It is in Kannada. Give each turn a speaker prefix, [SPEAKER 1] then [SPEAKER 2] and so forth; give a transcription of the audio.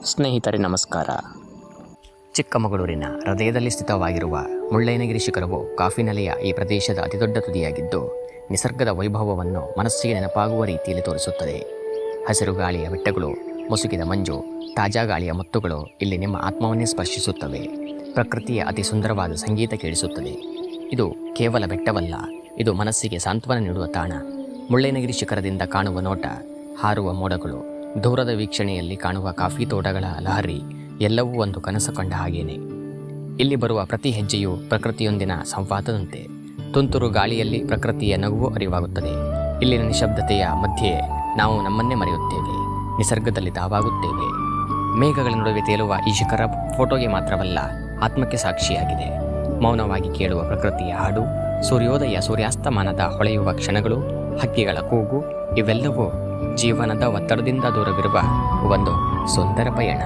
[SPEAKER 1] ಸ್ನೇಹಿತರೆ ನಮಸ್ಕಾರ. ಚಿಕ್ಕಮಗಳೂರಿನ ಹೃದಯದಲ್ಲಿ ಸ್ಥಿತವಾಗಿರುವ ಮುಳ್ಳಯ್ಯನಗಿರಿ ಶಿಖರವು ಕಾಫಿನೆಲೆಯ ಈ ಪ್ರದೇಶದ ಅತಿದೊಡ್ಡ ತುದಿಯಾಗಿದ್ದು, ನಿಸರ್ಗದ ವೈಭವವನ್ನು ಮನಸ್ಸಿಗೆ ನೆನಪಾಗುವ ರೀತಿಯಲ್ಲಿ ತೋರಿಸುತ್ತದೆ. ಹಸಿರು ಗಾಳಿಯ ಬೆಟ್ಟಗಳು, ಮುಸುಕಿದ ಮಂಜು, ತಾಜಾ ಗಾಳಿಯ ಮುತ್ತುಗಳು ಇಲ್ಲಿ ನಿಮ್ಮ ಆತ್ಮವನ್ನೇ ಸ್ಪರ್ಶಿಸುತ್ತವೆ. ಪ್ರಕೃತಿಯ ಅತಿ ಸುಂದರವಾದ ಸಂಗೀತ ಕೇಳಿಸುತ್ತದೆ. ಇದು ಕೇವಲ ಬೆಟ್ಟವಲ್ಲ, ಇದು ಮನಸ್ಸಿಗೆ ಸಾಂತ್ವನ ನೀಡುವ ತಾಣ. ಮುಳ್ಳಯ್ಯನಗಿರಿ ಶಿಖರದಿಂದ ಕಾಣುವ ನೋಟ, ಹಾರುವ ಮೋಡಗಳು, ದೂರದ ವೀಕ್ಷಣೆಯಲ್ಲಿ ಕಾಣುವ ಕಾಫಿ ತೋಟಗಳ ಲಹರಿ ಎಲ್ಲವೂ ಒಂದು ಕನಸು ಕಂಡ ಹಾಗೇನೆ. ಇಲ್ಲಿ ಬರುವ ಪ್ರತಿ ಹೆಜ್ಜೆಯೂ ಪ್ರಕೃತಿಯೊಂದಿನ ಸಂವಾದದಂತೆ. ತುಂತುರು ಗಾಳಿಯಲ್ಲಿ ಪ್ರಕೃತಿಯ ನಗುವು ಅರಿವಾಗುತ್ತದೆ. ಇಲ್ಲಿನ ನಿಶಬ್ದತೆಯ ಮಧ್ಯೆ ನಾವು ನಮ್ಮನ್ನೇ ಮರೆಯುತ್ತೇವೆ, ನಿಸರ್ಗದಲ್ಲಿ ತಾವಾಗುತ್ತೇವೆ. ಮೇಘಗಳ ನಡುವೆ ತೇಲುವ ಈ ಶಿಖರ ಫೋಟೋಗೆ ಮಾತ್ರವಲ್ಲ, ಆತ್ಮಕ್ಕೆ ಸಾಕ್ಷಿಯಾಗಿದೆ. ಮೌನವಾಗಿ ಕೇಳುವ ಪ್ರಕೃತಿಯ ಹಾಡು, ಸೂರ್ಯೋದಯ ಸೂರ್ಯಾಸ್ತಮಾನದ ಹೊಳೆಯುವ ಕ್ಷಣಗಳು, ಹಕ್ಕಿಗಳ ಕೂಗು, ಇವೆಲ್ಲವೂ ಜೀವನದ ಒತ್ತಡದಿಂದ ದೂರವಿರುವ ಒಂದು ಸುಂದರ ಪಯಣ.